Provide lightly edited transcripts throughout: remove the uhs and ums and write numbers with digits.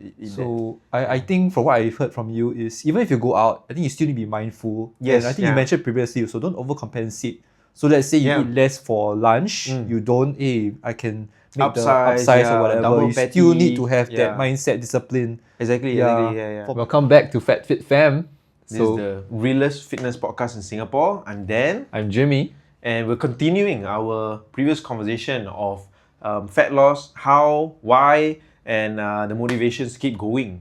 I think from what I've heard from you is even if you go out, I think you still need to be mindful. Yes, And I think you yeah. mentioned previously, so don't overcompensate. So let's say you Yeah. eat less for lunch, you don't, I can make the Upsize, upsize yeah, or whatever. double You still need to patty, have that yeah. mindset, discipline. Exactly, Yeah. yeah. Welcome back to FatFitFam. This is the Realest fitness podcast in Singapore. I'm Dan, I'm Jimmy. and we're continuing our previous conversation of fat loss, how, why, and the motivations to keep going.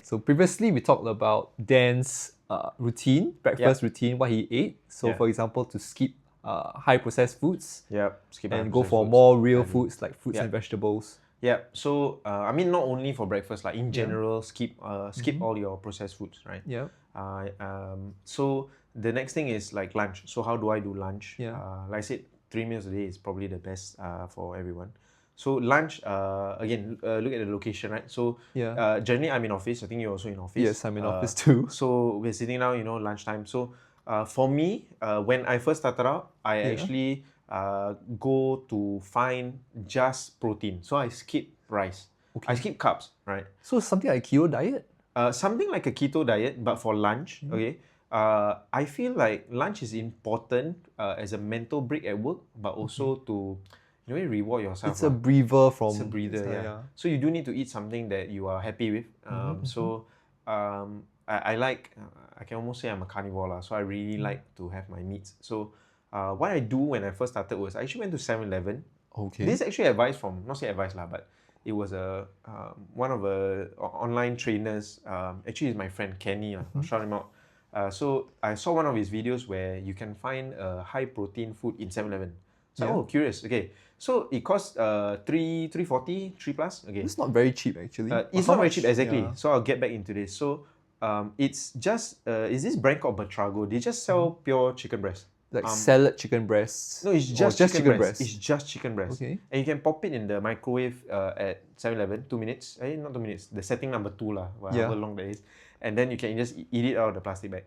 So previously we talked about Dan's routine, breakfast routine, what he ate. So for example, to skip high processed foods Skip and go for more real foods like fruits and vegetables. Yeah, so I mean not only for breakfast, like in general, skip all your processed foods, right? Yeah. So the next thing is like lunch. So how do I do lunch? Yeah. Like I said, 3 meals a day is probably the best for everyone. So lunch, again, look at the location, right? So generally I'm in office. I think you're also in office. Yes, I'm in office too. So we're sitting down, lunchtime. So for me, when I first started out, I actually go to find just protein. So I skip rice. I skip carbs, right? So something like keto diet? Something like a keto diet, but for lunch, okay? I feel like lunch is important as a mental break at work, but also to reward yourself. It's a breather from... It's a breather, yeah. So you do need to eat something that you are happy with. I like, I can almost say I'm a carnivore, so I really like to have my meats. So what I do when I first started was I actually went to 7-Eleven. Okay. This is actually advice from, not say advice but it was one of the online trainers. Actually, it's my friend Kenny. I'll shout him out. So I saw one of his videos where you can find a high protein food in 7-Eleven. So curious. Okay, so it costs $3.40, $3+. Okay, it's not very cheap actually. It's not very cheap, exactly. So I'll get back into this. So it's just is this brand called Batrago? They just sell pure chicken breast. Like salad chicken breasts? No, it's just chicken breast. It's just chicken breast. Okay. And you can pop it in the microwave at 7-Eleven, 2 minutes. Not 2 minutes, the setting number 2 however long that is. And then you can just eat it out of the plastic bag.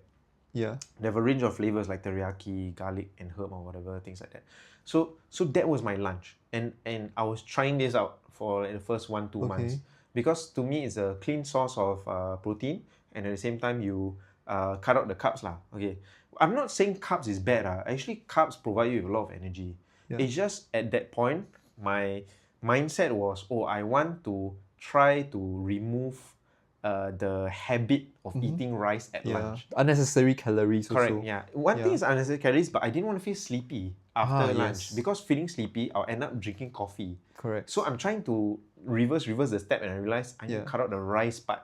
Yeah. They have a range of flavors like teriyaki, garlic, and herb or whatever, things like that. So that was my lunch. And I was trying this out for the first 1-2 months. Because to me, it's a clean source of protein. And at the same time, you cut out the carbs. Okay. I'm not saying carbs is bad. Actually, carbs provide you with a lot of energy. It's just at that point, my mindset was, I want to try to remove the habit of eating rice at lunch. Unnecessary calories also. Correct, yeah. One thing is unnecessary calories, but I didn't want to feel sleepy after lunch. Because feeling sleepy, I'll end up drinking coffee. Correct. So I'm trying to reverse the step, and I realized I need to cut out the rice part.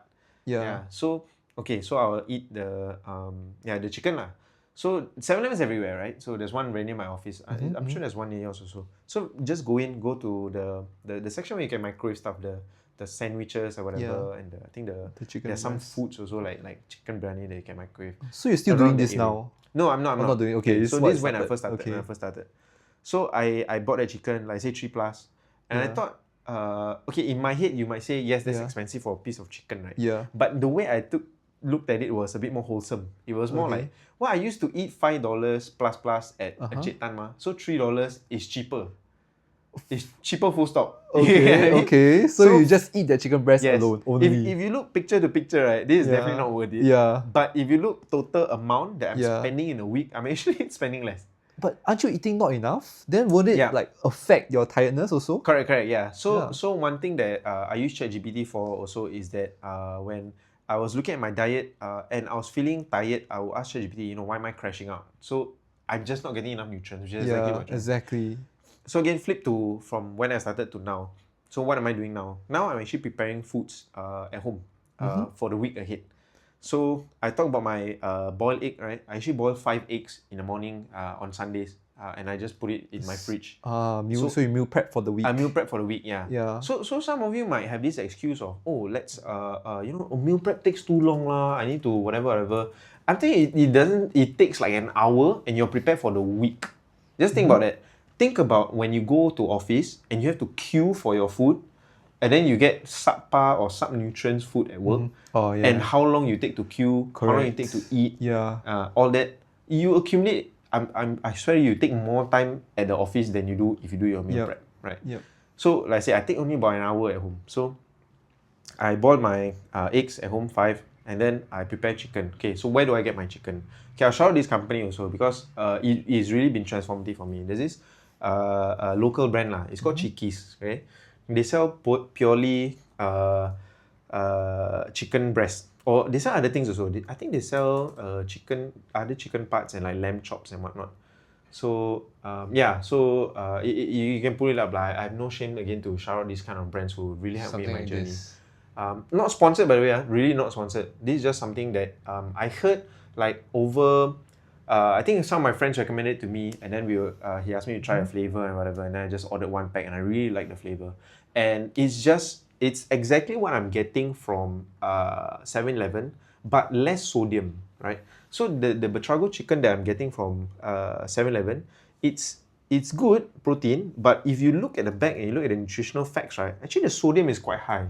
So I'll eat the chicken . So 7-Eleven is everywhere, right? So there's one right near my office. I'm sure there's one near yours also. So just go to the section where you can microwave stuff, the sandwiches or whatever, and I think there's some foods also like chicken biryani that you can microwave. So you're still doing this now? No, I'm not. I'm not doing. Okay. So this is when I first started. So I bought that chicken, like say $3+, and I thought, in my head you might say yes, that's expensive for a piece of chicken, right? Yeah. But the way I looked at it was a bit more wholesome. It was more like, I used to eat $5 plus at Cik Tan so $3 is cheaper. It's cheaper, full stop. Okay. So you just eat that chicken breast alone only. If you look picture to picture, right, this is definitely not worth it. Yeah. But if you look total amount that I'm spending in a week, I'm actually spending less. But aren't you eating not enough? Then won't it like affect your tiredness also? Correct, yeah. So one thing that I use ChatGPT for also is that when I was looking at my diet and I was feeling tired, I would ask ChatGPT, why am I crashing out? So I'm just not getting enough nutrients, which is exactly what exactly. So again, flip to from when I started to now. So what am I doing now? Now I'm actually preparing foods at home for the week ahead. So I talk about my boiled egg, right? I actually boil 5 eggs in the morning on Sundays. And I just put it in my fridge. So you meal prep for the week? I meal prep for the week, yeah. So some of you might have this excuse of, let's meal prep takes too long I need to whatever. I think it takes like an hour and you're prepared for the week. Just think about that. Think about when you go to office and you have to queue for your food, and then you get subpar or sub-nutrients food at work, and how long you take to queue, how long you take to eat, all that. You accumulate I swear you take more time at the office than you do if you do your meal prep, right? Yep. So like I say, I take only about an hour at home. So I boil my eggs at home 5, and then I prepare chicken. Okay, so where do I get my chicken? Okay, I'll shout out this company also because it's really been transformative for me. There's this local brand lah. It's called Chickies. Okay, they sell purely chicken breast, or they sell other things also. I think they sell other chicken parts and like lamb chops and whatnot. So you can pull it up. Like, I have no shame again to shout out these kind of brands who really helped me in my journey. Not sponsored, by the way, really not sponsored. This is just something that I heard like over. I think some of my friends recommended it to me, and then he asked me to try a flavor and whatever, and then I just ordered one pack, and I really like the flavor. And it's exactly what I'm getting from 7-Eleven, but less sodium, right? So the Betrago chicken that I'm getting from 7-Eleven, it's good protein, but if you look at the back and you look at the nutritional facts, right, actually the sodium is quite high.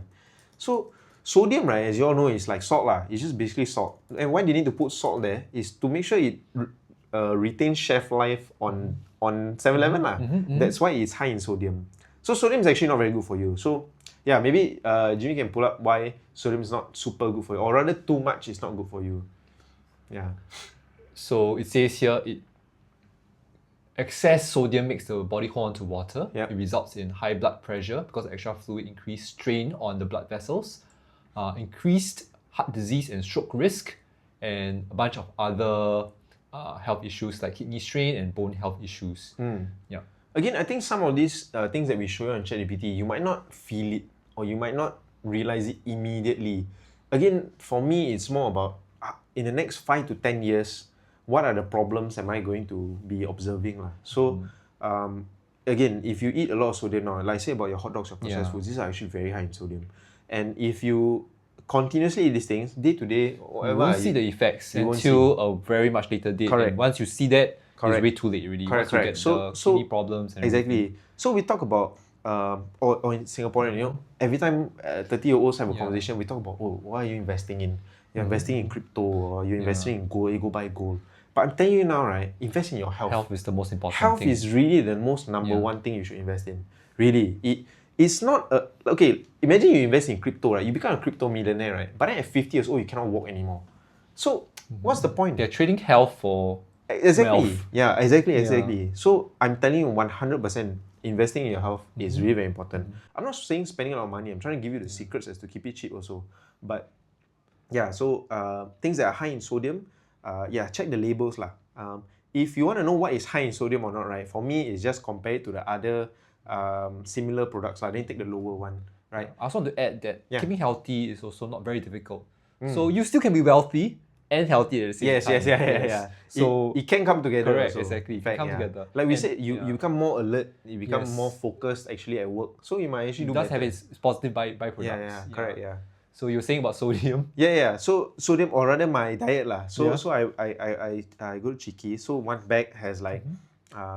So sodium, right, as you all know, is like salt lah. It's just basically salt. And why they need to put salt there is to make sure it retains shelf life on 7-Eleven lah. That's why it's high in sodium. So sodium is actually not very good for you. So yeah, maybe Jimmy can pull up why sodium is not super good for you, or rather too much is not good for you. Yeah. So it says here, excess sodium makes the body hold on to water. Yep. It results in high blood pressure because extra fluid increased strain on the blood vessels, increased heart disease and stroke risk, and a bunch of other health issues like kidney strain and bone health issues. Yeah. Again, I think some of these things that we show you on ChatGPT, you might not feel it or you might not realize it immediately. Again, for me, it's more about in the next 5 to 10 years, what are the problems am I going to be observing? So, again, if you eat a lot of sodium now, like say about your hot dogs or processed foods, these are actually very high in sodium. And if you continuously eat these things, day to day, whatever, you won't see the effects until a very much later date. Correct. And once you see that, it's way too late already. Correct. You get the kidney problems. And exactly. Everything. So we talk about, or in Singaporean, you know, every time 30-year-olds have a conversation, we talk about, what are you investing in? You're investing in crypto, or you're investing in gold, you go buy gold. But I'm telling you now, right, invest in your health. Health is the most important Health thing. is really the most number one thing you should invest in. Really. It's not okay, imagine you invest in crypto, right? You become a crypto millionaire, right? But then at 50 years old, you cannot walk anymore. So what's the point? They're trading health for exactly. wealth. Yeah, exactly. So I'm telling you 100%, investing in your health is really very important. I'm not saying spending a lot of money. I'm trying to give you the secrets as to keep it cheap also. But yeah, so things that are high in sodium, check the labels lah. If you want to know what is high in sodium or not, right? For me, it's just compare it to the other similar products lah. Then take the lower one, right? I also want to add that keeping healthy is also not very difficult. So you still can be wealthy and healthy at the same time. Yes. So it can come together. Correct, also. exactly. It can come together. Like we said, you become more alert, you become more focused actually at work. So you might actually do better. It does have its positive byproducts. Yeah, correct. So you were saying about sodium? So sodium, or rather my diet lah. So I go to Chicky. So one bag has like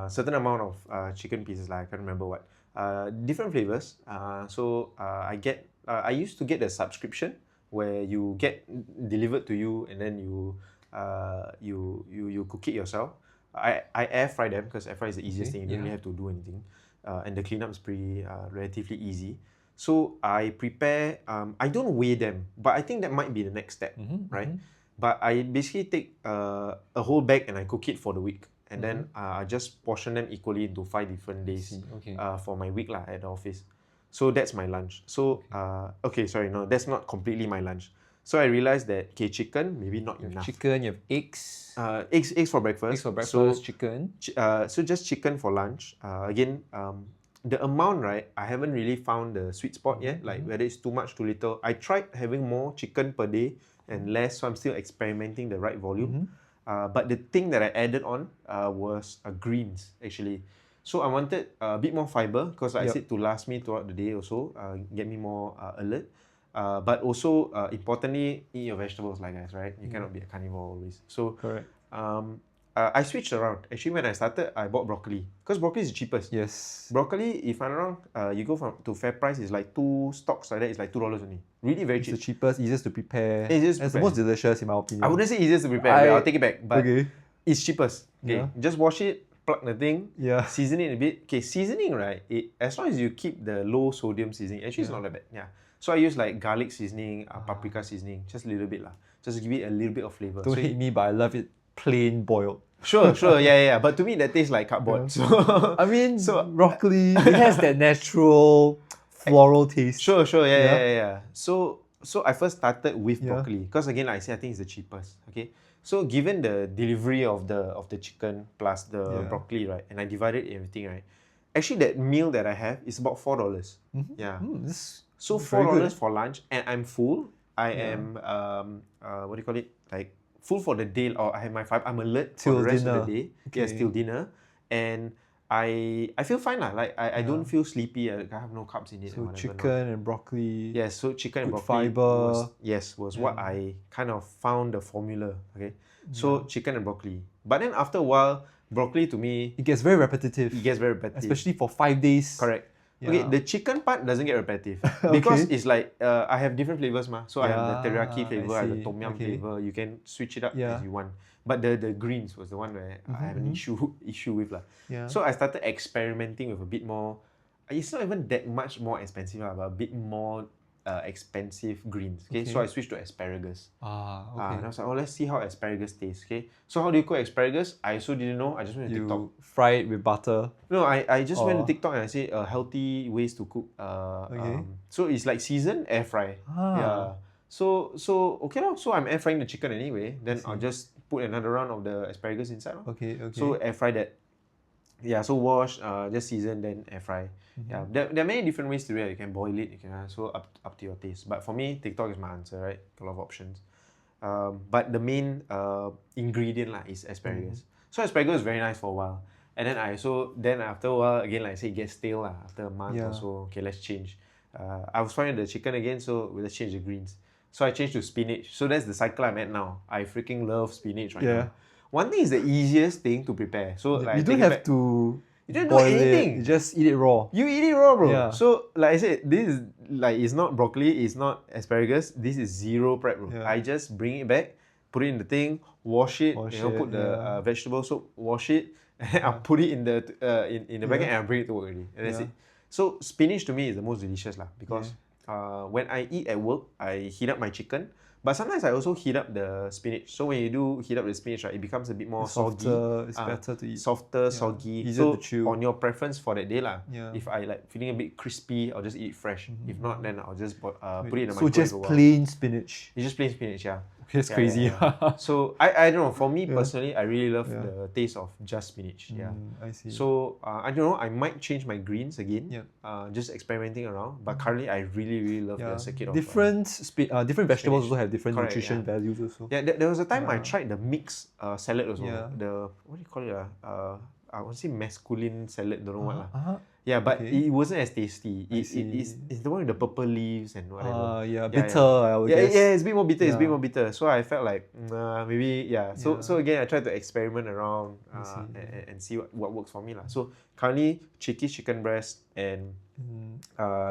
certain amount of chicken pieces like I can't remember what. Different flavors. I used to get the subscription where you get delivered to you and then you cook it yourself. I air fry them because air fry is the easiest thing. You don't really have to do anything, and the cleanup is pretty relatively easy. So I prepare. I don't weigh them, but I think that might be the next step, right? But I basically take a whole bag and I cook it for the week, and then I just portion them equally into 5 different days for my week lah at the office. So that's my lunch. So that's not completely my lunch. So I realized that chicken maybe not enough. Chicken, you have eggs. Eggs for breakfast. Eggs for breakfast. Chicken. So just chicken for lunch. Again, the amount, right? I haven't really found the sweet spot yet. Like whether it's too much, too little. I tried having more chicken per day and less, so I'm still experimenting the right volume. But the thing that I added on was greens actually. So I wanted a bit more fiber because I said to last me throughout the day also, get me more alert. But also importantly, eat your vegetables like guys, right? You cannot be a carnivore always. So correct. I switched around. Actually, when I started, I bought broccoli because broccoli is the cheapest. Yes. Broccoli, if I'm not wrong, you go to fair price, it's like 2 stalks like that. It's like $2 only. Really very cheap. It's the cheapest, easiest to prepare. It's the most delicious in my opinion. I wouldn't say easiest to prepare. I'll take it back. But It's cheapest. Okay, Yeah. just wash it, plug the thing, Yeah. season it a bit. Okay, seasoning, right? As long as you keep the low sodium seasoning, actually it's not that bad. Yeah. So I use like garlic seasoning, paprika seasoning, just a little bit lah. Just give it a little bit of flavor. Don't So hate me, but I love it plain boiled. Sure, yeah. But to me, that tastes like cardboard. Yeah. So I mean, broccoli, it has that natural floral taste. Sure, yeah. So I first started with broccoli because again, like I said, I think it's the cheapest. Okay, so given the delivery of the chicken plus the broccoli, right, and I divided everything, right. Actually, that meal that I have is about $4. Yeah. So $4 for lunch, and I'm full. I am what do you call it? Like full for the day, or I have my five. I'm alert for the rest of the day. Yes, till dinner, and I feel fine lah. Like I don't feel sleepy. I have no carbs in it. So and chicken and broccoli. Yes, so chicken and good broccoli fiber. was what I kind of found the formula. Okay, so chicken and broccoli. But then after a while, broccoli to me It gets very repetitive. Especially for 5 days. Correct. Yeah. Okay, the chicken part doesn't get repetitive because it's like I have different flavors, ma. So I have the teriyaki flavor, I have the tom yum flavor. You can switch it up as you want. But the greens was the one where I have an issue with lah. Yeah. So I started experimenting with a bit more. It's not even that much more expensive lah, but a bit more expensive greens. Okay, so I switched to asparagus. Okay. And I was like, oh, let's see how asparagus tastes. Okay, so how do you cook asparagus? I also didn't know. I just went to TikTok. You fry it with butter. No, I just went to TikTok and I say healthy ways to cook. So it's like seasoned air fry. Yeah. So okay lah. So I'm air frying the chicken anyway. Then I'll just put another round of the asparagus inside. Okay. So air fry that. Yeah. So wash, just season, then air fry. Yeah. There are many different ways to do it. You can boil it. You can so up to your taste. But for me, TikTok is my answer. Right. A lot of options. But the main ingredient lah is asparagus. So asparagus is very nice for a while. And then after a while again, like I say, it gets stale lah. After a month or so, okay, let's change. I was frying the chicken again, so let's change the greens. So I changed to spinach. So that's the cycle I'm at now. I freaking love spinach right now. One thing is the easiest thing to prepare. So like you don't have to. You don't do boil anything. You just eat it raw. You eat it raw, bro. Yeah. So like I said, this is like it's not broccoli, it's not asparagus. This is zero prep, bro. Yeah. I just bring it back, put it in the thing, wash it, put the vegetable soap, wash it, and I'll put it in the in the bag and I'll bring it to work already. And that's it. So spinach to me is the most delicious lah because when I eat at work, I heat up my chicken. But sometimes I also heat up the spinach. So when you do heat up the spinach, right, it becomes a bit more soggy. It's better to eat. Softer, soggy. Easier So to chew. on your preference for that day lah. Yeah. If I like feeling a bit crispy, I'll just eat it fresh. If not, then I'll just put it in the So microwave. just a while. plain spinach. It's just plain spinach, yeah. That's crazy. So I don't know. For me personally, I really love the taste of just spinach. Yeah. I see. So I don't know. I might change my greens again. Just experimenting around. But currently, I really love the circuit of different vegetables spinach. also have different Correct, nutrition values also. Yeah, there was a time I tried the mixed salad also. Yeah. The what do you call it? I want to say masculine salad. Don't know what lah. Yeah, but it wasn't as tasty. It's the one with the purple leaves and whatever. Bitter. I would guess. Yeah, it's a bit more bitter. It's a bit more bitter. So I felt like maybe So again, I tried to experiment around and see what works for me lah. So currently, chicken breast and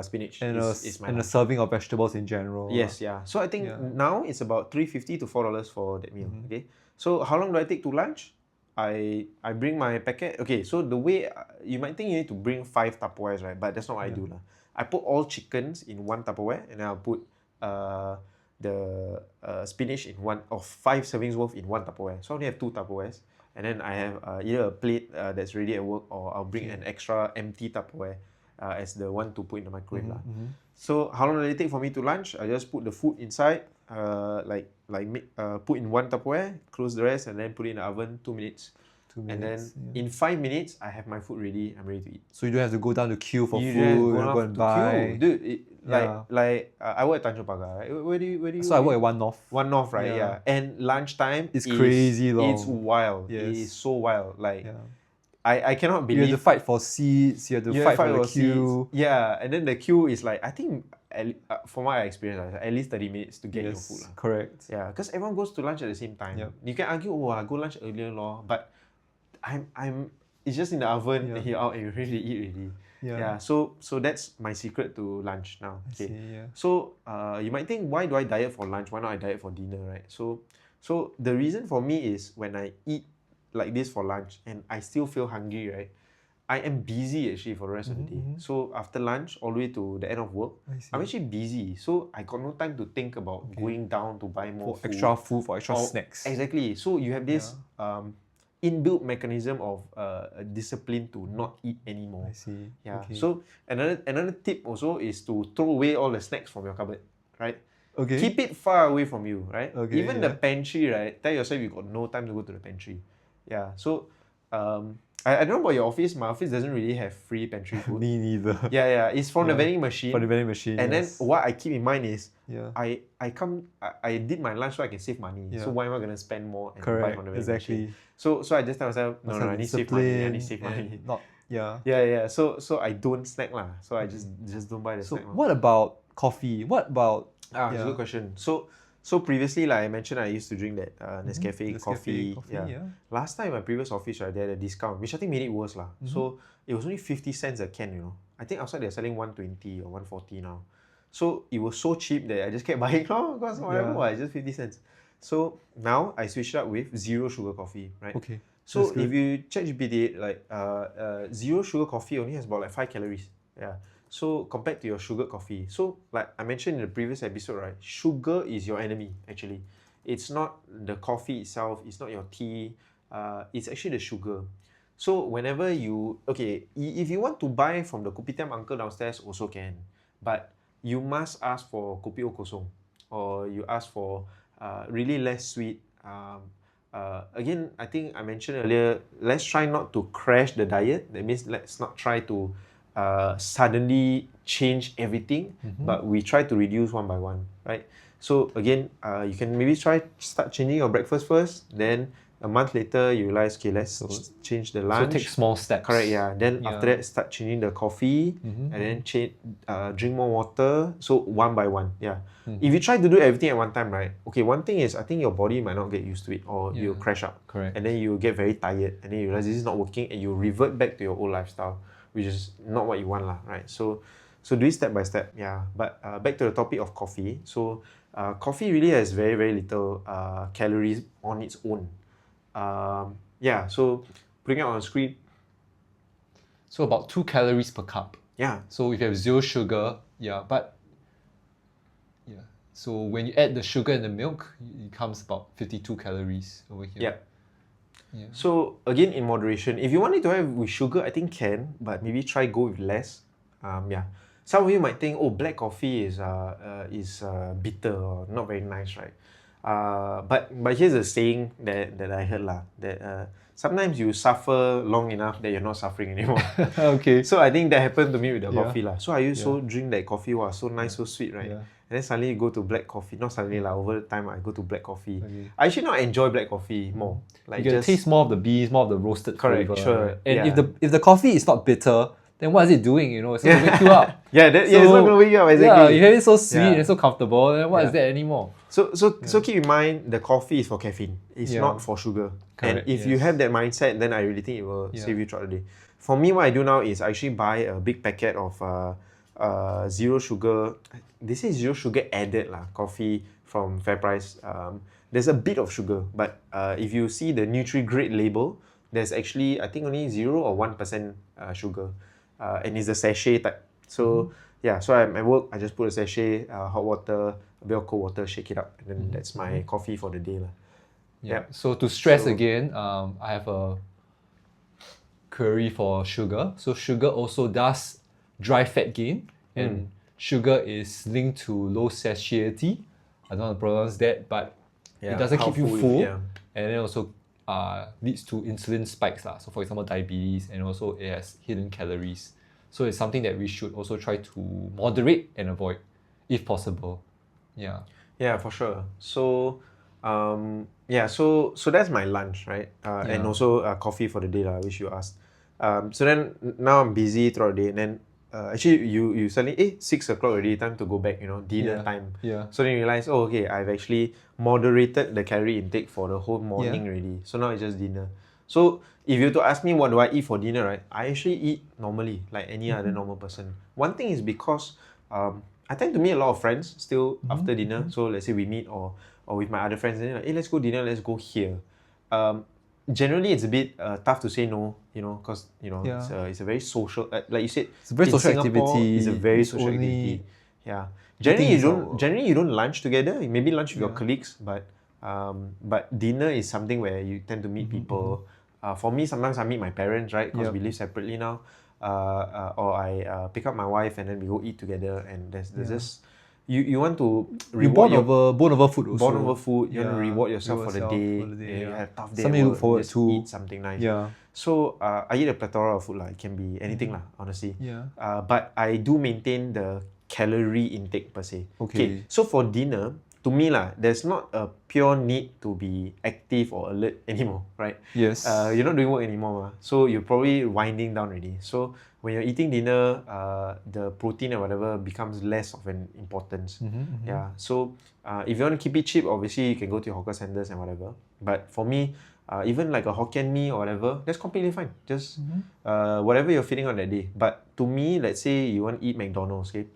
spinach is my a serving of vegetables in general. Yes, yeah. So I think now it's about $3.50 to $4 for that meal. Okay. So how long do I take to lunch? I bring my packet. Okay, so the way you might think you need to bring 5 Tupperwares, right? But that's not what I do lah. I put all chickens in one Tupperware, and then I'll put the spinach in one of 5 servings worth in one Tupperware. So I only have 2 Tupperwares, and then I have either a plate that's ready at work, or I'll bring an extra empty Tupperware as the one to put in the microwave lah. So how long does it take for me to lunch? I just put the food inside, put in one Tupperware, close the rest, and then put it in the oven 2 minutes. And then in 5 minutes, I have my food ready. I'm ready to eat. So you don't have to go down to queue for You food, don't go and buy. Dude, I work at Tanjong Pagar, right? Where do you? So I work at One North. One North, right? Yeah. And lunchtime It's crazy long. It's wild. Yes. It is so wild. Like I cannot believe You have to fight for seats. You have to fight for the queue. seats. Yeah, and then the queue is like, I think from what I experienced, at least 30 minutes to get your food. Correct. Yeah, because everyone goes to lunch at the same time. You can argue, oh, I go lunch earlier, lor, but it's just in the oven and you're out and you're ready to eat already. Yeah. So that's my secret to lunch now. Okay. So you might think, why do I diet for lunch? Why not I diet for dinner, right? So the reason for me is when I eat like this for lunch and I still feel hungry, right? I am busy actually for the rest of the day. So after lunch, all the way to the end of work, I'm actually busy. So I got no time to think about going down to buy more food. Extra food, for extra snacks. Exactly. So you have this inbuilt mechanism of a discipline to not eat anymore. I see. Yeah. Okay. So another tip also is to throw away all the snacks from your cupboard, right? Okay. Keep it far away from you, right? Okay, Even the pantry, right? Tell yourself you got no time to go to the pantry. Yeah. So I don't know about your office. My office doesn't really have free pantry food. Me neither. Yeah. It's from the vending machine. From the vending machine. And then what I keep in mind is I did my lunch so I can save money. So why am I gonna spend more and buy from the vending machine? So I just tell myself, no, I need to save money. I need to save money. Yeah. So I don't snack lah. So I just don't buy the snack. So what about coffee? What about it's a good question. So previously, like I mentioned, I used to drink that Nescafe coffee. Last time, my previous office, right, they had a discount, which I think made it worse lah. So it was only 50 cents a can, you know. I think outside they're selling 120 or 140 now. So it was so cheap that I just kept buying, because whatever, it's just 50 cents. So now I switched up with zero sugar coffee, right? Okay. So if you check GPT, like zero sugar coffee only has about like 5 calories. Yeah. So compared to your sugar coffee, so like I mentioned in the previous episode, right, sugar is your enemy actually. It's not the coffee itself, it's not your tea, it's actually the sugar. So whenever you, if you want to buy from the kopitiam uncle downstairs, also can. But you must ask for kopi o kosong, or you ask for really less sweet. Again, I think I mentioned earlier, let's try not to crash the diet. That means let's not try to suddenly change everything, but we try to reduce one by one, right? So again, you can maybe start changing your breakfast first, then a month later you realize, okay, let's change the lunch. So take small steps. Correct, yeah. Then after that, start changing the coffee, and then drink more water. So one by one, yeah. If you try to do everything at one time, right? Okay, one thing is I think your body might not get used to it, or you'll crash up. Correct. And then you get very tired, and then you realize this is not working, and you revert back to your old lifestyle, which is not what you want lah, right? So do it step by step, yeah. But back to the topic of coffee. So coffee really has very, very little calories on its own. So putting it on the screen. So about 2 calories per cup. Yeah. So if you have zero sugar, so when you add the sugar and the milk, it comes about 52 calories over here. Yeah. So again, in moderation. If you want it to have with sugar, I think can, but maybe try go with less. Some of you might think, oh, black coffee is bitter or not very nice, right? But here's a saying that I heard lah, that sometimes you suffer long enough that you're not suffering anymore. Okay. So I think that happened to me with the coffee lah. So I used to drink that coffee, wow, so nice, so sweet, right? And then suddenly you go to black coffee. Not suddenly lah, over time I go to black coffee. I actually not enjoy black coffee more. Like you can taste more of the beans, more of the roasted flavor. Sure. Right? And if the coffee is not bitter, then what is it doing? You know, it's not going to wake you up. It's not going to wake you up, exactly. Yeah, you have it so sweet and so comfortable, then what is that anymore? So keep in mind, the coffee is for caffeine. It's not for sugar. Correct, and if you have that mindset, then I really think it will save you throughout the day. For me, what I do now is I actually buy a big packet of zero sugar. They say zero sugar added coffee from FairPrice. There's a bit of sugar, but if you see the Nutri-Grade label, there's actually, I think, only 0 or 1% sugar. And it's a sachet type. So so at work, I just put a sachet, hot water, a bit of cold water, shake it up, and then that's my coffee for the day lah. So to stress again, I have a query for sugar. So sugar also does dry fat gain, and sugar is linked to low satiety. I don't want to pronounce that, but it doesn't keep you full, and then also leads to insulin spikes lah. So for example, diabetes, and also it has hidden calories. So it's something that we should also try to moderate and avoid, if possible. Yeah, for sure. So so that's my lunch, right? And also coffee for the day lah, which you asked. So then now I'm busy throughout the day, and then actually you suddenly 6 o'clock already, time to go back, dinner time. So then you realize, I've actually moderated the calorie intake for the whole morning already. So now it's just dinner. So if you were to ask me what do I eat for dinner, right, I actually eat normally like any other normal person. One thing is because I tend to meet a lot of friends still after dinner. So let's say we meet or with my other friends, and then like, hey, let's go dinner, let's go here. generally it's a bit tough to say no, because it's a very social, like you said, It's a very in social Singapore, activity. it's a very It's social only activity. Yeah. eating is Generally you don't lunch together. Maybe lunch with your Yeah. colleagues, but dinner is something where you tend to meet people. For me, sometimes I meet my parents, right? Because Yep. we live separately now. Or I pick up my wife and then we go eat together. And there's this, you want to You reward bond over food also. bond over food. You want to reward yourself for the day. You yeah. have a tough day Something at you work, look forward just to. eat something nice. Yeah. So I eat a plethora of food lah. It can be anything lah, honestly. Yeah. But I do maintain the calorie intake per se. Okay. So for dinner, to me lah, there's not a pure need to be active or alert anymore, right? Yes. You're not doing work anymore, so you're probably winding down already. So when you're eating dinner, the protein or whatever becomes less of an importance. Yeah. So if you want to keep it cheap, obviously you can go to your hawker centers and whatever. But for me, even like a Hokkien mee or whatever, that's completely fine. Just whatever you're feeling on that day. But to me, let's say you want to eat McDonald's, okay?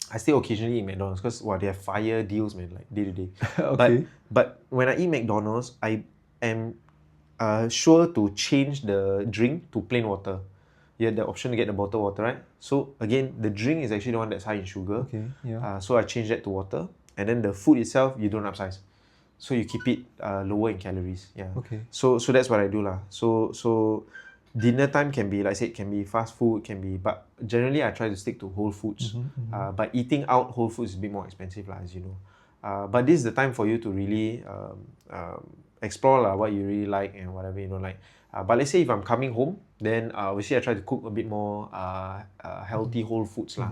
I still occasionally eat McDonald's because they have fire deals, man, like day to day. Okay. But when I eat McDonald's, I am sure to change the drink to plain water. You have the option to get the bottled water, right? So again, the drink is actually the one that's high in sugar. Okay. Yeah. So I change that to water, and then the food itself you don't upsize, so you keep it lower in calories. Yeah. Okay. So that's what I do lah. So dinner time can be, like I said, can be fast food, can be, but generally I try to stick to whole foods. But eating out whole foods is a bit more expensive lah, as you know. But this is the time for you to really explore lah what you really like and whatever you don't like. But let's say if I'm coming home, then obviously I try to cook a bit more healthy whole foods lah.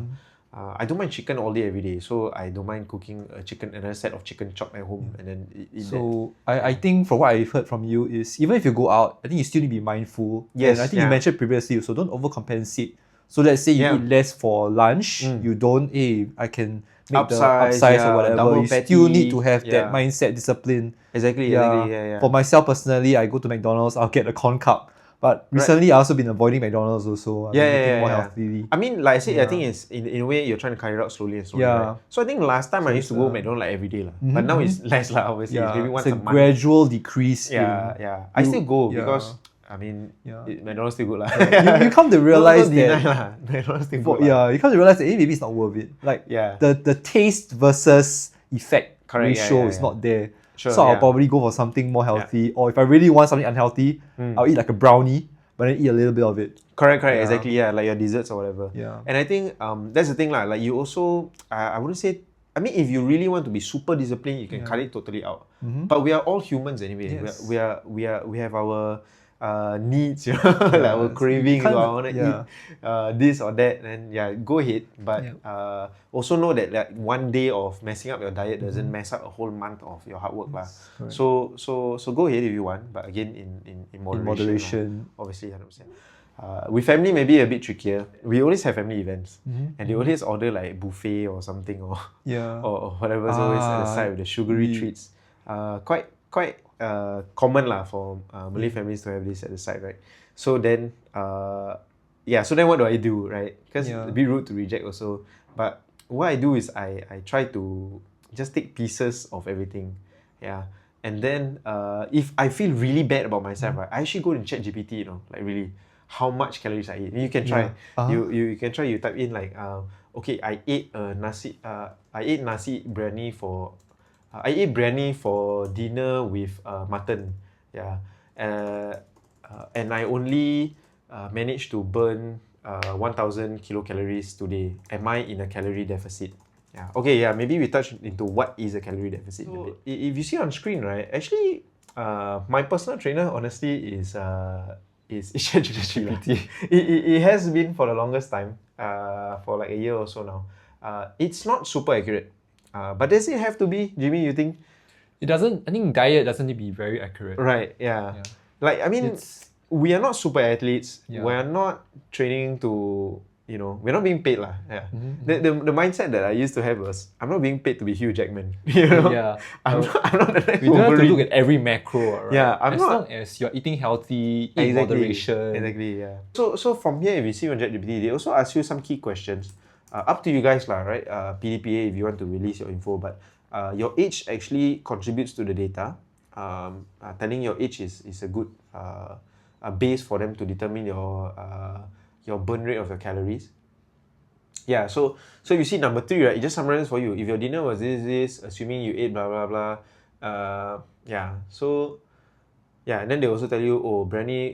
I don't mind chicken all day every day, so I don't mind cooking another set of chicken chop at home and then eat that. So I think from what I've heard from you is even if you go out, I think you still need to be mindful. Yes, And I think you yeah. mentioned previously, so don't overcompensate. So let's say you Yeah. eat less for lunch, you don't, I can make the Upsize, upsize yeah, or whatever. double You still need to patty, have that yeah. mindset, discipline. Exactly. Yeah. For myself personally, I go to McDonald's, I'll get a corn cup. But recently, I've also been avoiding McDonald's also. I've been eating more healthily. I mean, like I said, I think it's in a way you're trying to cut it out slowly and slowly. Yeah. Right? So I think last time I used to go McDonald's like every day lah. But now it's less lah. Obviously, it's maybe once it's a a month. gradual decrease. Yeah. I still go yeah. because I mean, McDonald's still good lah. You come to realize Don't deny that. lah. McDonald's still good lah. Yeah, you come to realize that maybe it's not worth it. Like the taste versus effect ratio is not there. Sure, so I'll probably go for something more healthy. Or if I really want something unhealthy, I'll eat like a brownie, but then eat a little bit of it. Correct, exactly, yeah, like your desserts or whatever. Yeah. And I think that's the thing lah. Like you also, I wouldn't say. I mean, if you really want to be super disciplined, you can cut it totally out. But we are all humans anyway. Yes. We have our needs, like our cravings. I want to eat this or that, and go ahead. But also know that like one day of messing up your diet doesn't mess up a whole month of your hard work, lah. So go ahead if you want, but again in moderation. Obviously, 100%. With family, maybe a bit trickier. We always have family events, and they always order like buffet or something or whatever's always at the side with the sugary treats. Quite common lah for Malay families to have this at the side, right? So then, so then what do I do, right? Because it'd be rude to reject also. But what I do is I try to just take pieces of everything, and then if I feel really bad about myself, right, I actually go and check GPT, like really how much calories I eat. You can try. You can try. You type in like, okay, I ate nasi biryani for. I ate biryani for dinner with mutton, and I only managed to burn 1,000 kilocalories today. Am I in a calorie deficit? Maybe we touch into what is a calorie deficit. So, if you see on screen, right, actually, my personal trainer honestly is ChatGPT. It has been for the longest time, for like a year or so now. It's not super accurate. But does it have to be, Jimmy, you think? It doesn't. I think diet doesn't need to be very accurate. Right, yeah. Like, I mean, we are not super athletes. We are not training to, we're not being paid lah. The mindset that I used to have was, I'm not being paid to be Hugh Jackman. I'm not the next We don't have to Wolverine. look at every macro, right? Yeah, as long as you're eating healthy, in moderation. Exactly, yeah. So from here, if you see on ChatGPT, they also ask you some key questions. Up to you guys lah, right? PDPA if you want to release your info, but your age actually contributes to the data. telling your age is a good base for them to determine your burn rate of your calories. Yeah, so you see number 3, right? It just summarizes for you. If your dinner was this, assuming you ate blah blah blah. Yeah, so yeah, and then they also tell you, oh,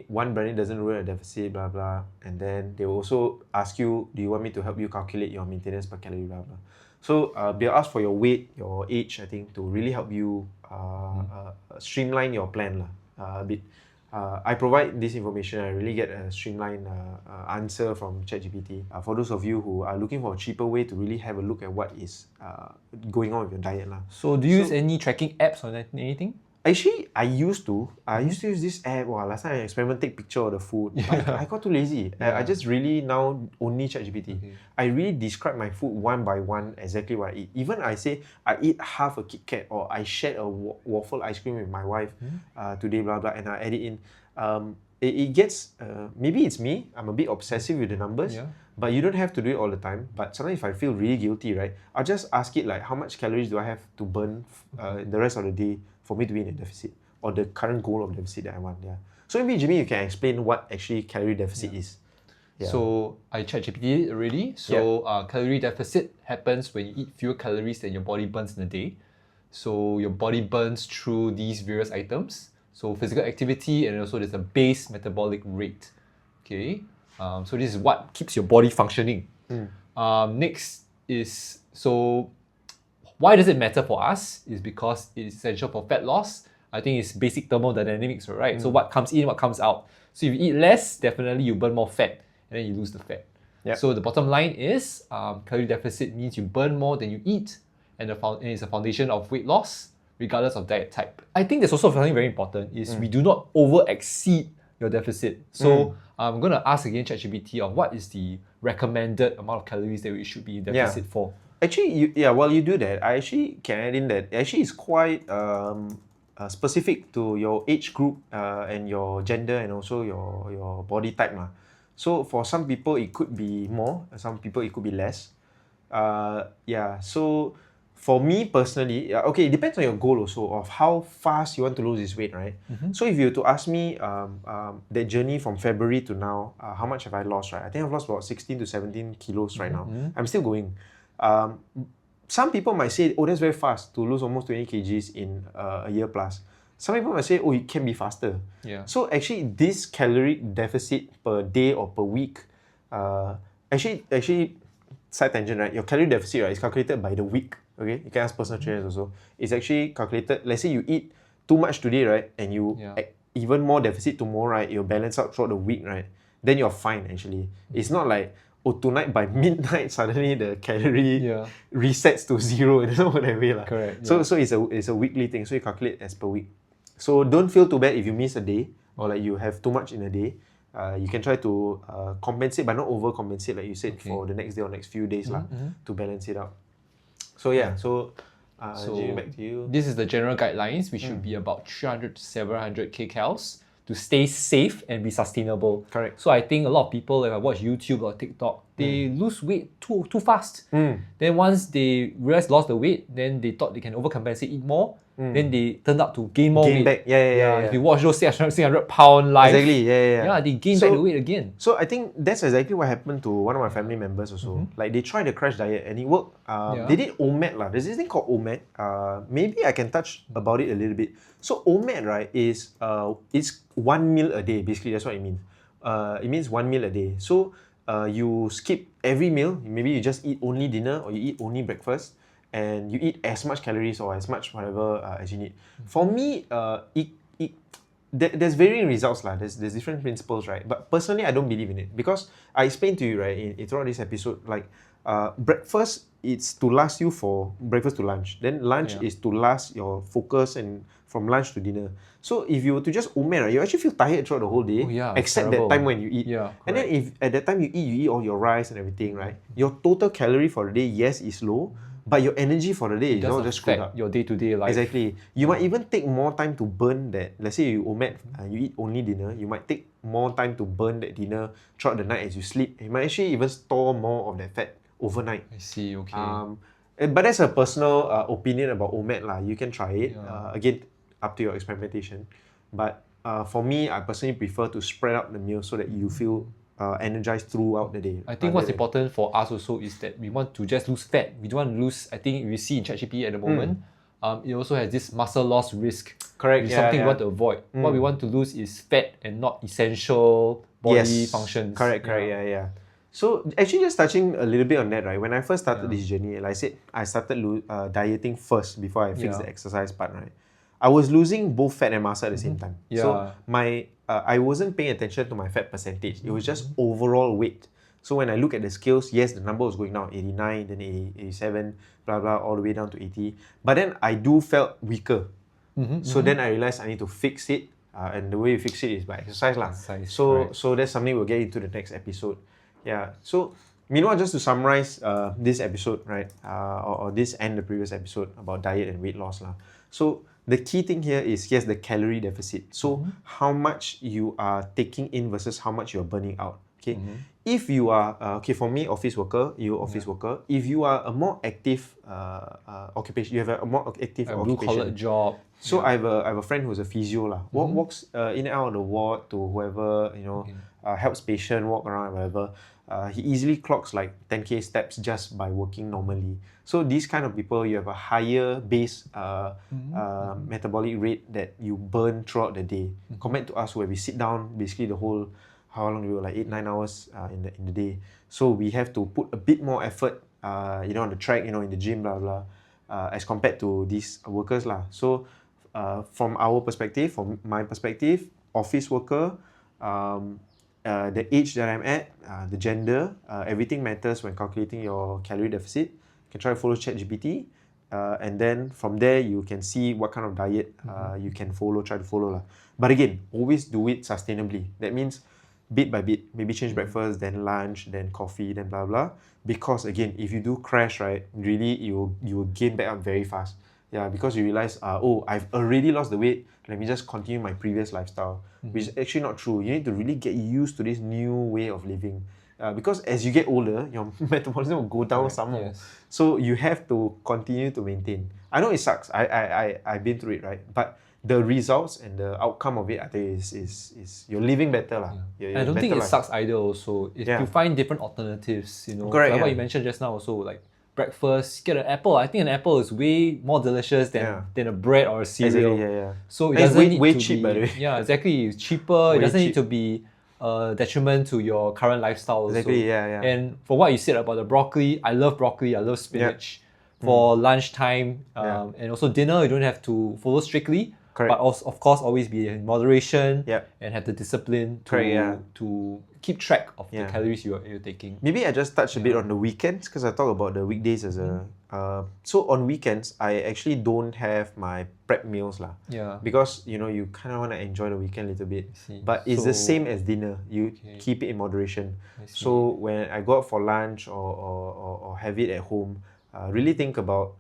one brownie doesn't ruin a deficit, blah blah. And then they will also ask you, do you want me to help you calculate your maintenance per calorie, blah blah. So they'll ask for your weight, your age, I think, to really help you streamline your plan a bit. I provide this information, I really get a streamlined answer from ChatGPT. For those of you who are looking for a cheaper way to really have a look at what is going on with your diet. So do you use any tracking apps or anything? Actually, I used to use this app. Wow, last time I experimented, take picture of the food. But I got too lazy. I just really now only ChatGPT. Okay. I really describe my food one by one, exactly what I eat. Even I say I eat half a Kit Kat, or I shared a waffle ice cream with my wife today, blah blah, and I add it in. It gets maybe it's me. I'm a bit obsessive with the numbers. But you don't have to do it all the time. But sometimes if I feel really guilty, right, I'll just ask it like, how much calories do I have to burn the rest of the day for me to be in a deficit, or the current goal of deficit that I want. Yeah. So maybe Jimmy, you can explain what actually calorie deficit is. Yeah. So I ChatGPT it already. So calorie deficit happens when you eat fewer calories than your body burns in a day. So your body burns through these various items. So physical activity, and also there's a base metabolic rate. Okay. So this is what keeps your body functioning. Next is, so why does it matter for us? Is because it's essential for fat loss. I think it's basic thermodynamics, right? So what comes in, what comes out. So if you eat less, definitely you burn more fat, and then you lose the fat. So the bottom line is, calorie deficit means you burn more than you eat, and it's a foundation of weight loss, regardless of diet type. I think there's also something very important, is we do not over-exceed your deficit. So I'm going to ask again ChatGPT of what is the recommended amount of calories that we should be in deficit for. Actually, while you do that, I actually can add in that actually it's quite specific to your age group and your gender, and also your body type. So for some people it could be more, some people it could be less. So for me personally, okay, it depends on your goal also, of how fast you want to lose this weight, right? So if you were to ask me that journey from February to now, how much have I lost, right? I think I've lost about 16 to 17 kilos right now. I'm still going. Some people might say, oh, that's very fast to lose almost 20 kgs in a year plus. Some people might say, oh, it can be faster. So actually, this calorie deficit per day or per week, actually, side tangent, right? Your calorie deficit, right, is calculated by the week. Okay, you can ask personal trainers also. It's actually calculated. Let's say you eat too much today, right, and you even more deficit tomorrow, right? You'll balance out throughout the week, right? Then you're fine. Actually, it's not like, oh, tonight by midnight suddenly the calorie resets to 0. It's not that way, lah. Correct. So it's a weekly thing. So you calculate as per week. So don't feel too bad if you miss a day, or like you have too much in a day. You can try to compensate, but not overcompensate, like you said, for the next day or next few days, to balance it out. So so Jimmy, back to you. This is the general guidelines. We should be about 300 to 700 kcals to stay safe and be sustainable. Correct. So I think a lot of people, if I watch YouTube or TikTok, they lose weight too fast. Then once they lost the weight, then they thought they can overcompensate, eat more. Then they turned out to gain more weight. Back. If you watch those 600 pound life, exactly. They gain back the weight again. So I think that's exactly what happened to one of my family members also. Like they tried the crash diet and it worked. They did OMAD lah. There's this thing called OMAD. Maybe I can touch about it a little bit. So OMAD, right, is it's 1 meal a day. Basically, that's what it means. It means 1 meal a day. So you skip every meal. Maybe you just eat only dinner, or you eat only breakfast, and you eat as much calories or as much whatever as you need. For me, there's varying results lah. There's different principles, right? But personally, I don't believe in it, because I explained to you, right, throughout this episode, like breakfast, it's to last you for breakfast to lunch. Then lunch is to last your focus, and from lunch to dinner. So if you were to just OMAD, right, you actually feel tired throughout the whole day, except that time when you eat. And then if at that time you eat all your rice and everything, right, your total calorie for the day, yes, is low, but your energy for the day is not just screwed up. Your day-to-day life. Exactly. You might even take more time to burn that. Let's say you OMAD, you eat only dinner. You might take more time to burn that dinner throughout the night as you sleep. You might actually even store more of that fat overnight. I see. Okay. But that's a personal opinion about OMAD lah. You can try it. Again, up to your experimentation. But for me, I personally prefer to spread out the meal so that you feel energized throughout the day. I think what's important for us also is that we want to just lose fat. We don't want to lose, I think we see in ChatGPT at the moment, it also has this muscle loss risk. Correct. Which is something we want to avoid. What we want to lose is fat and not essential body functions. Correct, yeah. So actually just touching a little bit on that, right? When I first started this journey, like I said, I started dieting first before I fixed the exercise part, right? I was losing both fat and muscle at the same time. So I wasn't paying attention to my fat percentage. It was just overall weight. So when I look at the scales, yes, the number was going down, 89, then 87, blah, blah, all the way down to 80. But then I do felt weaker. So then I realized I need to fix it. And the way you fix it is by exercise. So that's something we'll get into the next episode. Yeah. So meanwhile, just to summarize this episode, right? Or this and the previous episode about diet and weight loss. So the key thing here is, yes, the calorie deficit. So how much you are taking in versus how much you're burning out. Okay. If you are, for me, office worker, worker. If you are a more active occupation, you have a more active occupation. Blue-collar job. So I have a friend who's a physio walks in and out of the ward to whoever, helps patient walk around, whatever. He easily clocks like 10k steps just by working normally. So these kind of people, you have a higher base metabolic rate that you burn throughout the day compared to us where we sit down basically the whole, how long do we work, like 8-9 hours in the day. So we have to put a bit more effort on the track, in the gym, blah blah, as compared to these workers lah. So from our perspective, from my perspective, office worker, the age that I'm at, the gender, everything matters when calculating your calorie deficit. You can try to follow ChatGPT, and then from there you can see what kind of diet you can try to follow lah. But again, always do it sustainably. That means bit by bit, maybe change breakfast, then lunch, then coffee, then blah blah. Because again, if you do crash, right, really you will gain back up very fast. Yeah, because you realize, I've already lost the weight, let me just continue my previous lifestyle, which is actually not true. You need to really get used to this new way of living. Because as you get older, your metabolism will go down some more. So you have to continue to maintain. I know it sucks. I've been through it, right? But the results and the outcome of it, I think, is you're living better lah. I don't think it sucks either. Also, if you find different alternatives, correct, like what you mentioned just now, also like breakfast, get an apple. I think an apple is way more delicious than a bread or a cereal. Exactly, So it doesn't way need to cheap, be, by the way. Yeah, exactly. It's cheaper. It doesn't need to be detriment to your current lifestyle. Exactly, also. And for what you said about the broccoli, I love spinach. For lunchtime and also dinner, you don't have to follow strictly. Correct. But also, of course, always be in moderation and have the discipline to keep track of the calories you're taking. Maybe I just touch a bit on the weekends because I talk about the weekdays as a... so on weekends, I actually don't have my prep meals lah. Because, you kind of want to enjoy the weekend a little bit. But it's the same as dinner. You keep it in moderation. So when I go out for lunch or have it at home, really think about...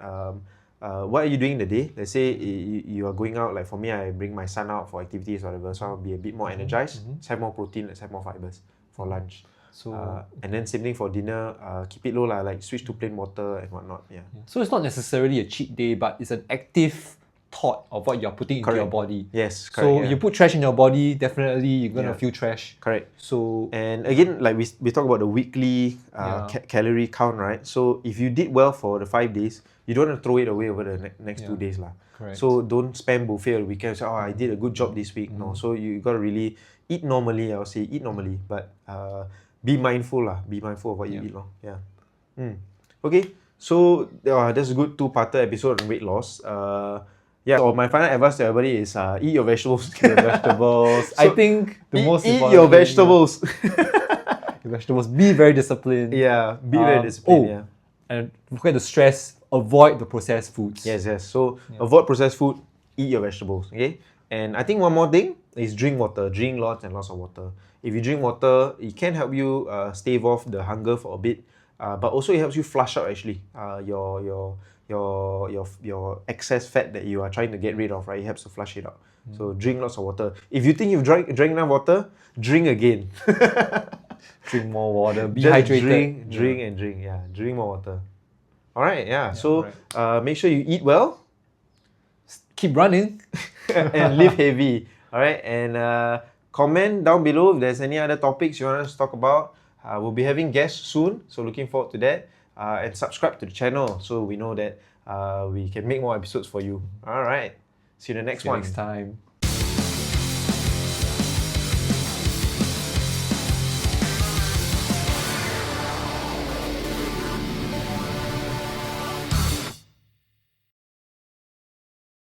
what are you doing in the day? Let's say you are going out, like for me, I bring my son out for activities or whatever, so I'll be a bit more energized. Let's have more protein, let's have more fibers for lunch. So and then same thing for dinner, keep it low lah, like switch to plain water and whatnot. So it's not necessarily a cheat day, but it's an active thought of what you're putting into your body. Yes, correct. So you put trash in your body, definitely you're gonna feel trash. Correct. So and again, like we talk about the weekly calorie count, right? So if you did well for the 5 days, you don't want to throw it away over the next 2 days lah. Correct. So don't spam buffet on the weekend. Say, I did a good job this week. No, so you gotta really eat normally. I would say eat normally, but be mindful lah. Be mindful of what you eat lah. Okay, so that's a good 2-parter episode on weight loss. So my final advice to everybody is eat your vegetables. So I think the most important eat your vegetables. Your vegetables. Be very disciplined. Be very disciplined. And forget to stress. Avoid the processed foods. Yes. So avoid processed food. Eat your vegetables. Okay. And I think one more thing is drink water. Drink lots and lots of water. If you drink water, it can help you stave off the hunger for a bit. But also it helps you flush out actually your excess fat that you are trying to get rid of, right? It helps to flush it out. So drink lots of water. If you think you've drank enough water, drink again. Drink more water. Be Just hydrated. Drink. Drink more water. Alright, so make sure you eat well. Keep running. and live heavy. All right, and comment down below if there's any other topics you want us to talk about. We'll be having guests soon, so looking forward to that. And subscribe to the channel so we know that we can make more episodes for you. All right, see you in the next See you one. next time.